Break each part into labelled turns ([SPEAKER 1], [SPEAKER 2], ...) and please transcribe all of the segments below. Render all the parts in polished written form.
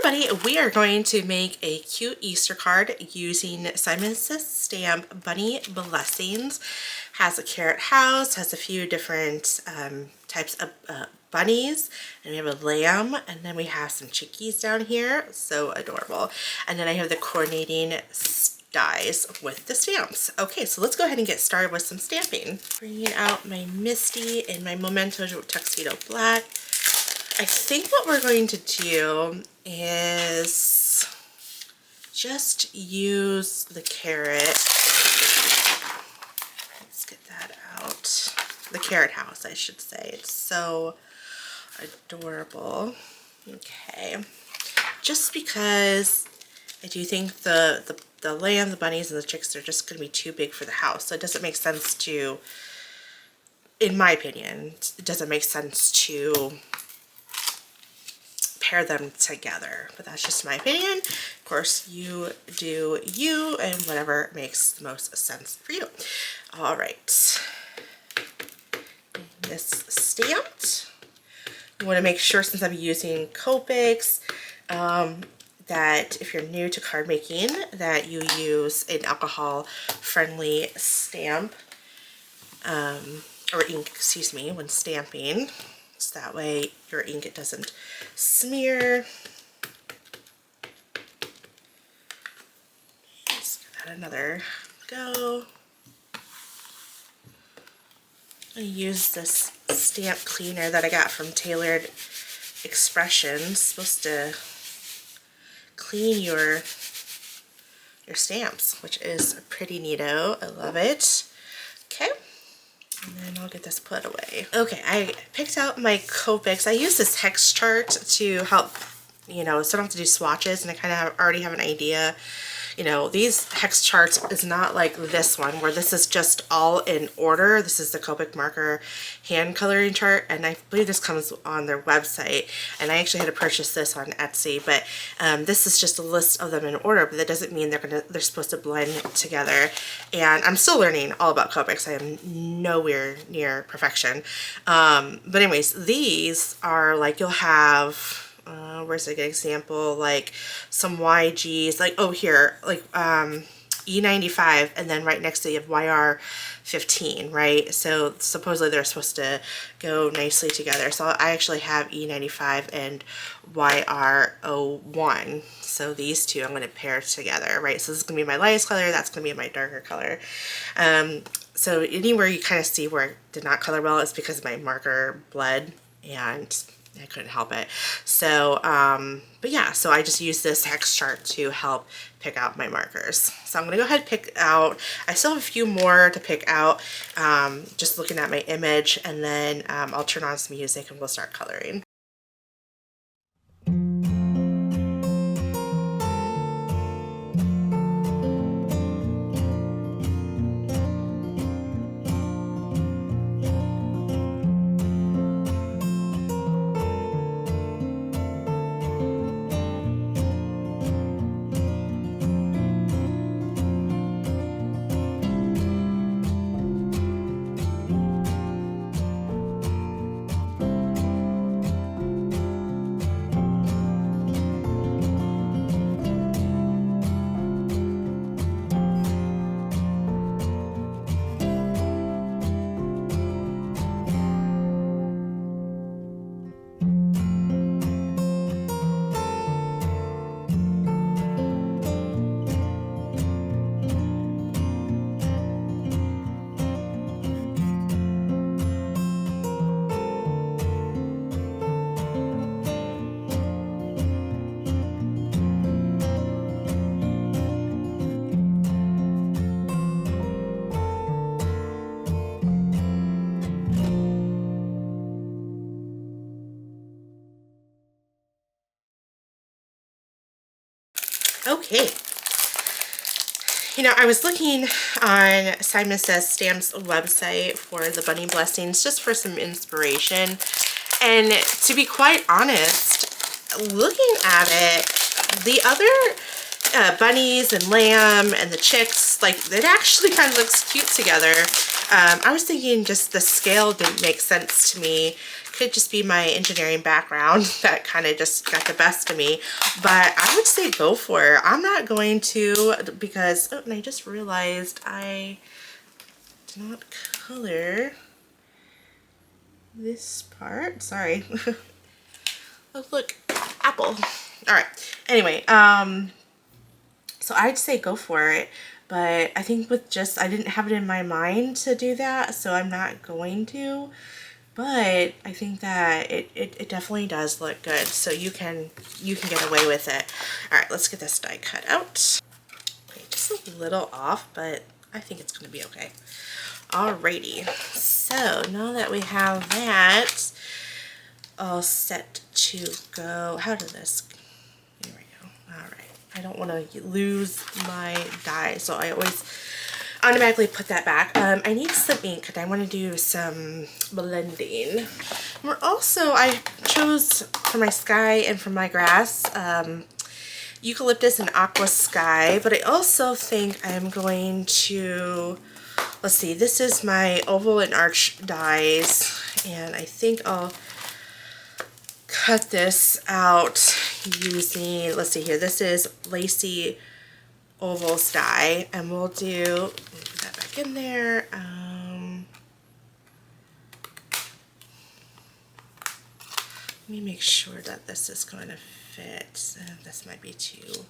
[SPEAKER 1] everybody, we are going to make a cute Easter card using Simon Says stamp Bunny Blessings. Has a carrot house, has a few different types of bunnies, and we have a lamb, and then we have some chickies down here, so adorable. And then I have the coordinating dies with the stamps. Okay, so let's go ahead and get started with some stamping. Bringing out my Misty in my Memento Tuxedo Black. I think what we're going to do is just use the carrot. Let's get that out. The carrot house, I should say. It's so adorable. Okay. Just because I do think the lamb, the bunnies, and the chicks are just going to be too big for the house. So it doesn't make sense to, in my opinion, it doesn't make sense to pair them together, but that's just my opinion. Of course, you do you and whatever makes the most sense for you. All right, this stamped. I want to make sure, since I'm using Copics, that if you're new to card making, that you use an alcohol-friendly stamp or ink, excuse me, when stamping. So that way your ink doesn't smear. Let's give that another go. I use this stamp cleaner that I got from Tailored Expressions. It's supposed to clean your stamps, which is pretty neato. I love it. Okay. And then I'll get this put away. Okay, I picked out my Copics. I use this hex chart to help, you know, so I don't have to do swatches, and I kind of already have an idea. You know, these hex charts is not like this one, where this is just all in order. This is the Copic marker hand coloring chart, and I believe this comes on their website, and I actually had to purchase this on Etsy, but this is just a list of them in order, but that doesn't mean they're supposed to blend together. And I'm still learning all about Copics. I am nowhere near perfection. But anyways, these are like, you'll have where's a good example, like some YGs, like, oh, here, like E95, and then right next to you have YR15, right? So supposedly they're supposed to go nicely together. So I actually have E95 and YR01. So these two I'm going to pair together, right? So this is going to be my lightest color, that's going to be my darker color. So anywhere you kind of see where it did not color well is because my marker bled, and I couldn't help it. So, but yeah, so I just use this hex chart to help pick out my markers. So I'm going to go ahead and pick out, I still have a few more to pick out, just looking at my image, and then I'll turn on some music and we'll start coloring. Okay, you know, I was looking on Simon Says Stamps website for the Bunny Blessings just for some inspiration, and to be quite honest, looking at it, the other bunnies and lamb and the chicks, like, it actually kind of looks cute together. I was thinking just the scale didn't make sense to me. Could just be my engineering background that kind of just got the best of me. But I would say go for it. I'm not going to because, oh, and I just realized I did not color this part. Sorry. Oh, look, apple. All right. Anyway, so I'd say go for it. But I think with just, I didn't have it in my mind to do that, so I'm not going to. But I think that it definitely does look good, so you can get away with it. All right, let's get this die cut out. Okay, just a little off, but I think it's gonna be okay. Alrighty, so now that we have that all set to go, how did this, here we go. All right, I don't want to lose my die, so I always automatically put that back. I need some ink and I want to do some blending. I chose for my sky and for my grass eucalyptus and aqua sky, but I also think I'm going to, let's see, this is my oval and arch dies, and I think I'll cut this out using, let's see here, this is lacy ovals die, and we'll do, put that back in there. Let me make sure that this is going to fit. This might be too,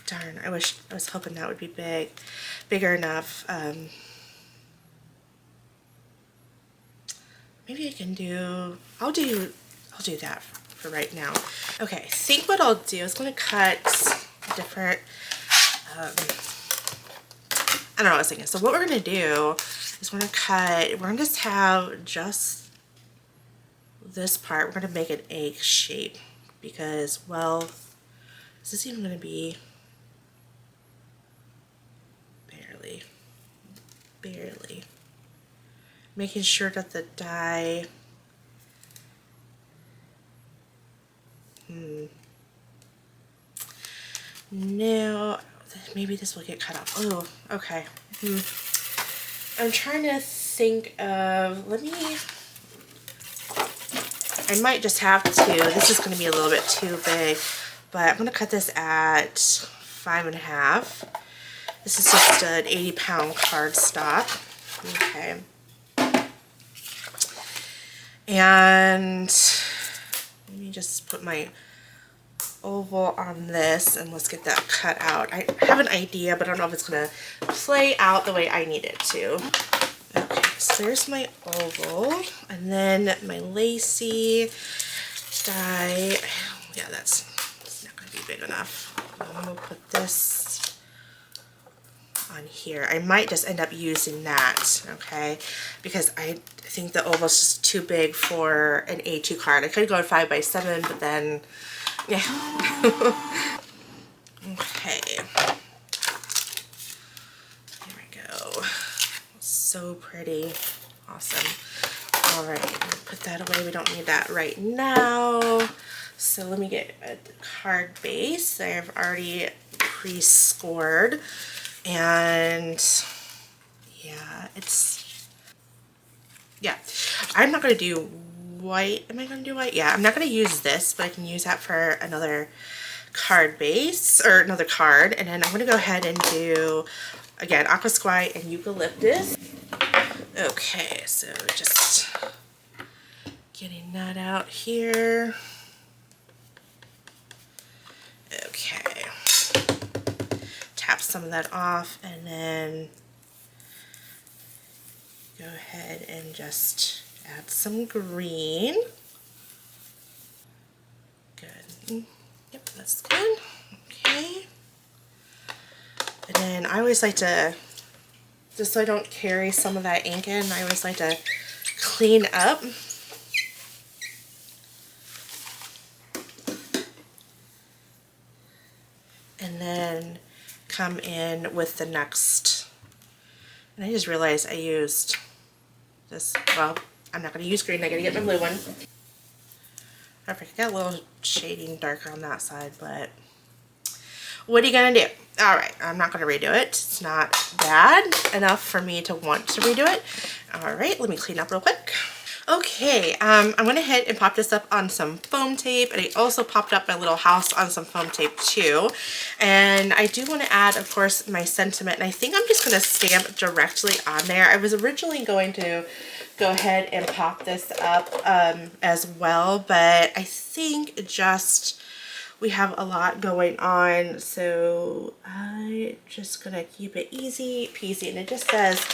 [SPEAKER 1] darn, I was hoping that would be bigger enough. Maybe I can do, I'll do that for right now. Okay, I think what I'll do is going to cut different, I don't know what I was thinking. So what we're going to do is we're going to just have just this part. We're going to make an egg shape because, well, is this even going to be barely making sure that the die, no, maybe this will get cut off. Oh, okay. I'm trying to think of, I might just have to, this is going to be a little bit too big, but I'm going to cut this at 5.5. This is just an 80-pound cardstock. Okay. And let me just put my oval on this and let's get that cut out. I have an idea, but I don't know if it's going to play out the way I need it to. Okay, so there's my oval, and then my lacy die. Yeah, that's not going to be big enough. I'm going to put this on here. I might just end up using that, okay, because I think the oval's just too big for an A2 card. I could go 5x7, but then, yeah. Okay. Here we go. So pretty. Awesome. All right, put that away. We don't need that right now. So let me get a card base that I've already pre-scored. And yeah, I'm not going to do white. Am I going to do white? Yeah, I'm not going to use this, but I can use that for another card base or another card. And then I'm going to go ahead and do, again, aqua sky and eucalyptus. Okay, so just getting that out here. Okay. Tap some of that off and then go ahead and just add some green. Good. Yep, that's good. Okay. And then I always like to, just so I don't carry some of that ink in, I always like to clean up. And then come in with the next, and I just realized I used this, well, I'm not going to use green, I got to get my blue one. Perfect, got a little shading darker on that side, but What are you gonna do? All right, I'm not gonna redo it. It's not bad enough for me to want to redo it. All right, let me clean up real quick. Okay, I'm gonna hit and pop this up on some foam tape, and I also popped up my little house on some foam tape too. And I do want to add, of course, my sentiment, and I think I'm just gonna stamp directly on there. I was originally going to go ahead and pop this up as well, but I think just we have a lot going on, so I'm just gonna keep it easy peasy. And it just says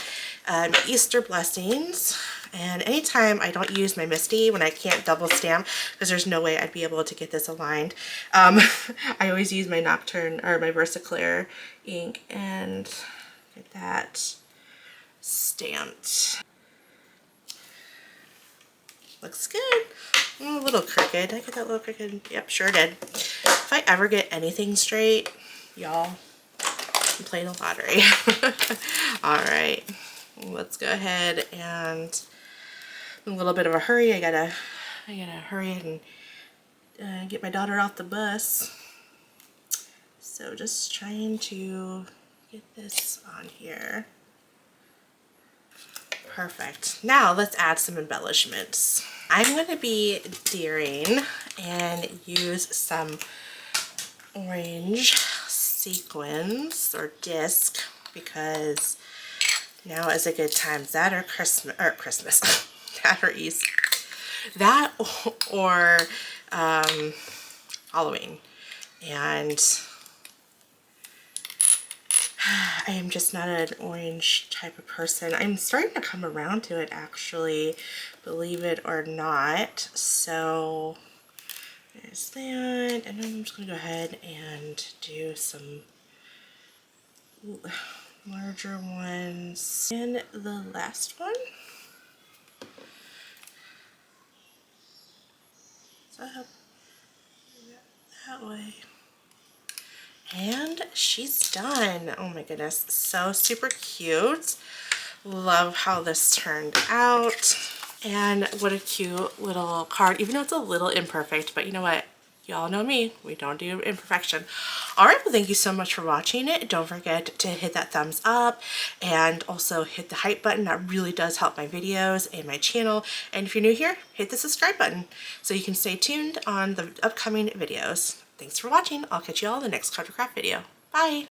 [SPEAKER 1] Easter blessings. And anytime I don't use my MISTI when I can't double stamp, because there's no way I'd be able to get this aligned, I always use my Nocturne or my Versaclear ink and get that stamped. Looks good. A little crooked. Did I get that little crooked? Yep, sure did. If I ever get anything straight, y'all, I'm playing the lottery. All right, let's go ahead and in a little bit of a hurry. I gotta hurry and get my daughter off the bus. So just trying to get this on here. Perfect. Now let's add some embellishments. I'm going to be daring and use some orange sequins or disc, because now is a good time. That or Christmas, that or Easter, that or Halloween. And I am just not an orange type of person. I'm starting to come around to it, actually, believe it or not. So there's that, and then I'm just gonna go ahead and do some larger ones. And the last one. So that way. And she's done. Oh my goodness, so super cute. Love how this turned out. And what a cute little card, even though it's a little imperfect, but you know what? Y'all know me, we don't do imperfection. All right, well, thank you so much for watching it. Don't forget to hit that thumbs up and also hit the hype button. That really does help my videos and my channel. And if you're new here, hit the subscribe button so you can stay tuned on the upcoming videos. Thanks for watching. I'll catch you all in the next card to craft video. Bye.